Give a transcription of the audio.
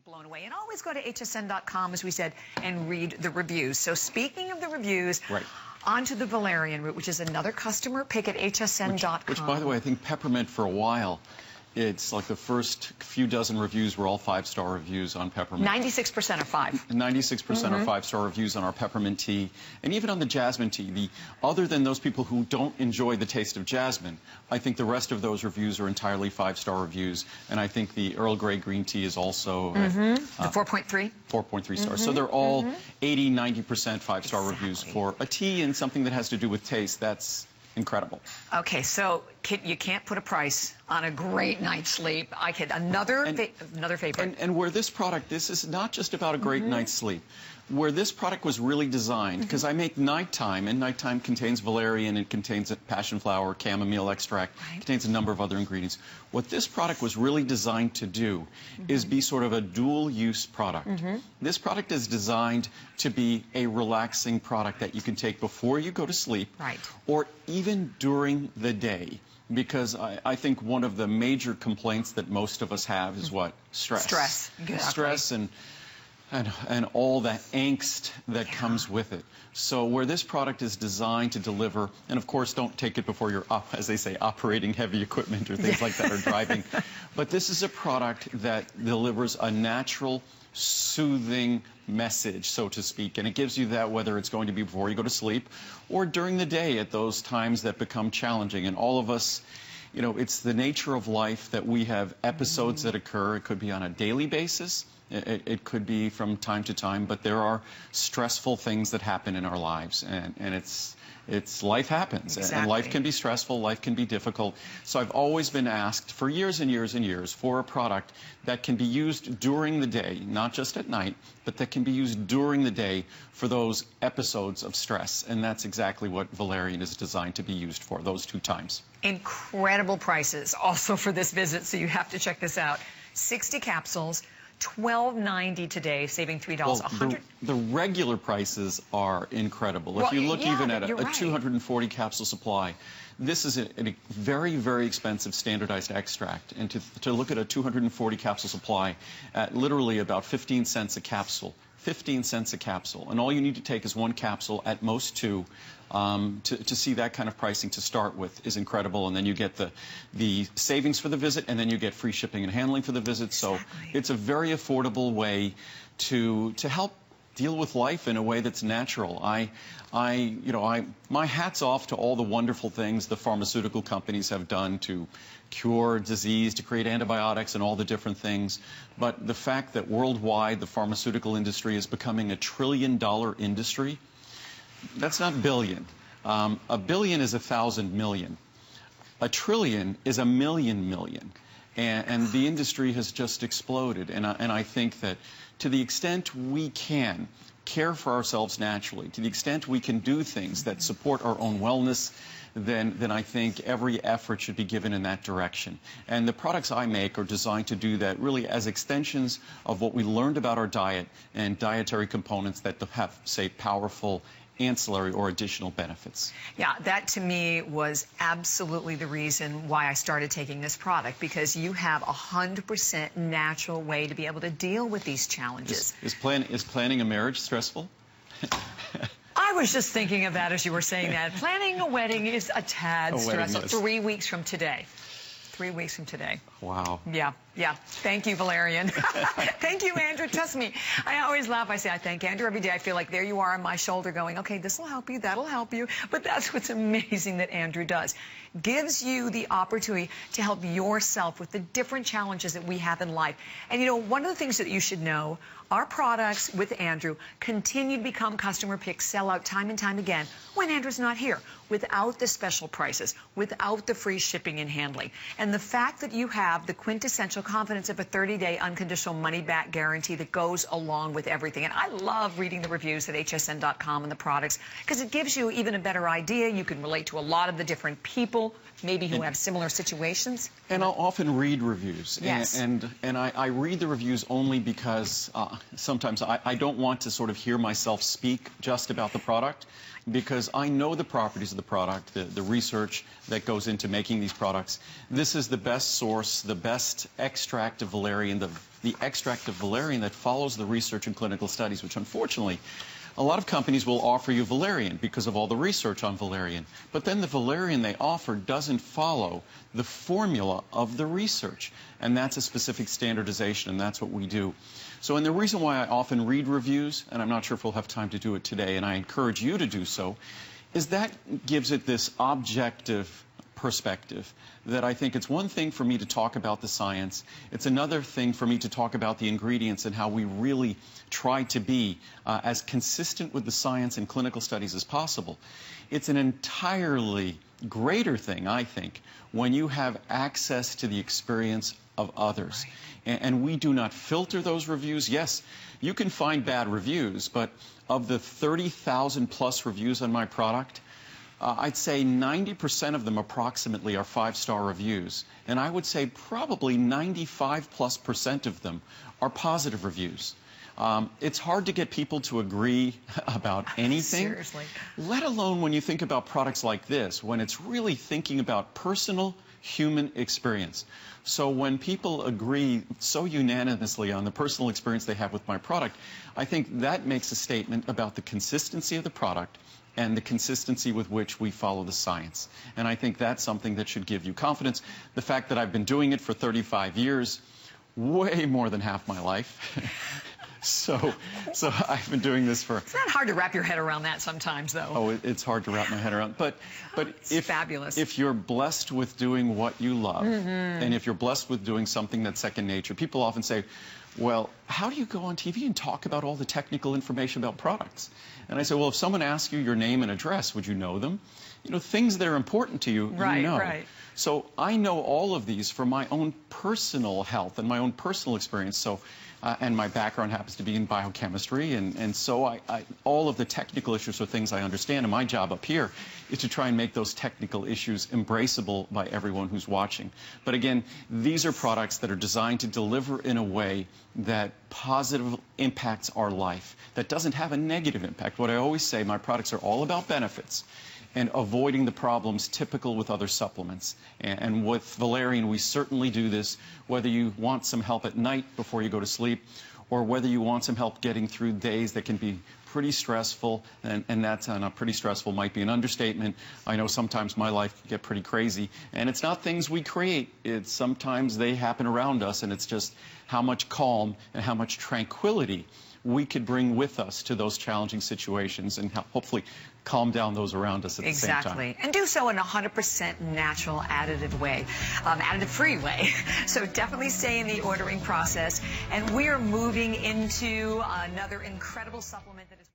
blown away. And always go to hsn.com, as we said, and read the reviews. So speaking of the reviews, onto the Valerian Root, which is another customer pick at hsn.com. Which, by the way, I think Peppermint for a while, it's like the first few dozen reviews were all 5-star reviews on Peppermint. 96% are 5. 96% are 5-star reviews on our Peppermint tea, and even on the Jasmine tea. Other than those people who don't enjoy the taste of jasmine, I think the rest of those reviews are entirely 5-star reviews, and I think the Earl Grey green tea is also the 4.3. 4.3 stars. So they're all 80, 90% 5-star reviews for a tea and something that has to do with taste. That's incredible. Okay, so you can't put a price on a great night's sleep. I could another favorite. And where this product, this is not just about a great night's sleep. Where this product was really designed, because I make nighttime, and nighttime contains valerian, it contains passion flower, chamomile extract, contains a number of other ingredients. What this product was really designed to do is be sort of a dual-use product. This product is designed to be a relaxing product that you can take before you go to sleep, or even during the day. Because I think one of the major complaints that most of us have is what? Stress. Stress, exactly. Stress and all that angst that comes with it. So where this product is designed to deliver, and of course don't take it before you're, as they say, operating heavy equipment or things like that, or driving, but this is a product that delivers a natural, soothing message, so to speak, and it gives you that whether it's going to be before you go to sleep or during the day at those times that become challenging. And all of us, you know, it's the nature of life that we have episodes that occur. It could be on a daily basis. It could be from time to time, but there are stressful things that happen in our lives, and it's life happens, and life can be stressful, life can be difficult. So I've always been asked for years and years and years for a product that can be used during the day, not just at night, but that can be used during the day for those episodes of stress, and that's exactly what Valerian is designed to be used for, those 2 times. Incredible prices also for this visit, so you have to check this out. 60 capsules. $12.90 today, saving $3. Well, the regular prices are incredible. Well, if you look even at a 240 capsule supply, this is a very, very expensive standardized extract. And to look at a 240 capsule supply at literally about 15 cents a capsule, 15 cents a capsule, and all you need to take is 1 capsule, at most 2, to see that kind of pricing to start with is incredible. And then you get the savings for the visit, and then you get free shipping and handling for the visit. So it's a very affordable way to help deal with life in a way that's natural. My hat's off to all the wonderful things the pharmaceutical companies have done to cure disease, to create antibiotics and all the different things. But the fact that worldwide the pharmaceutical industry is becoming a $1 trillion industry, that's not billion. A billion is 1,000 million. A trillion is 1,000,000 million. And the industry has just exploded. And I think that to the extent we can care for ourselves naturally, to the extent we can do things that support our own wellness, then I think every effort should be given in that direction. And the products I make are designed to do that really as extensions of what we learned about our diet and dietary components that have, say, powerful ancillary or additional benefits. Yeah, that to me was absolutely the reason why I started taking this product, because you have 100% natural way to be able to deal with these challenges. Is planning a marriage stressful? I was just thinking of that as you were saying that. Planning a wedding is a tad stressful. 3 weeks from today. 3 weeks from today. Wow. Yeah. Thank you, Valerian. Thank you, Andrew. Trust me, I always laugh. I say I thank Andrew every day. I feel like there you are on my shoulder going, okay, this will help you, that'll help you. But that's what's amazing that Andrew does. Gives you the opportunity to help yourself with the different challenges that we have in life. And, you know, one of the things that you should know, our products with Andrew continue to become customer picks, sell out time and time again when Andrew's not here, without the special prices, without the free shipping and handling. And the fact that you have the quintessential confidence of a 30-day unconditional money-back guarantee that goes along with everything. And I love reading the reviews at hsn.com and the products, because it gives you even a better idea. You can relate to a lot of the different people, maybe who have similar situations. And I'll often read reviews. Yes. And I read the reviews only because sometimes I don't want to sort of hear myself speak just about the product, because I know the properties of the product, the research that goes into making these products. This is the best source, the best extract of valerian, the the extract of valerian that follows the research and clinical studies, which unfortunately a lot of companies will offer you valerian because of all the research on valerian. But then the valerian they offer doesn't follow the formula of the research. And that's a specific standardization, and that's what we do. So, and the reason why I often read reviews, and I'm not sure if we'll have time to do it today, and I encourage you to do so, is that gives it this objective perspective that I think it's one thing for me to talk about the science. It's another thing for me to talk about the ingredients and how we really try to be as consistent with the science and clinical studies as possible. It's an entirely greater thing, I think, when you have access to the experience of others. Right. And we do not filter those reviews. Yes, you can find bad reviews, but of the 30,000 plus reviews on my product, I'd say 90% of them approximately are 5-star reviews. And I would say probably 95+% of them are positive reviews. It's hard to get people to agree about anything. Seriously. Let alone when you think about products like this, when it's really thinking about personal human experience. So when people agree so unanimously on the personal experience they have with my product, I think that makes a statement about the consistency of the product and the consistency with which we follow the science. And I think that's something that should give you confidence. The fact that I've been doing it for 35 years, way more than half my life. So I've been doing this for... It's not hard to wrap your head around that sometimes, though. Oh, it's hard to wrap my head around. But it's fabulous. If you're blessed with doing what you love, and if you're blessed with doing something that's second nature, people often say, well, how do you go on TV and talk about all the technical information about products? And I say, well, if someone asks you your name and address, would you know them? You know, things that are important to you, you know. Right. So I know all of these from my own personal health and my own personal experience. So, and my background happens to be in biochemistry, and so all of the technical issues are things I understand, and my job up here is to try and make those technical issues embraceable by everyone who's watching. But again, these are products that are designed to deliver in a way that positively impacts our life, that doesn't have a negative impact. What I always say, my products are all about benefits and avoiding the problems typical with other supplements. And with valerian, we certainly do this, whether you want some help at night before you go to sleep, or whether you want some help getting through days that can be pretty stressful, and that's not pretty stressful might be an understatement. I know sometimes my life can get pretty crazy, and it's not things we create. It's sometimes they happen around us, and it's just how much calm and how much tranquility we could bring with us to those challenging situations and hopefully calm down those around us at the same time. Exactly. And do so in a 100% natural, additive way, additive-free way. So definitely stay in the ordering process. And we are moving into another incredible supplement that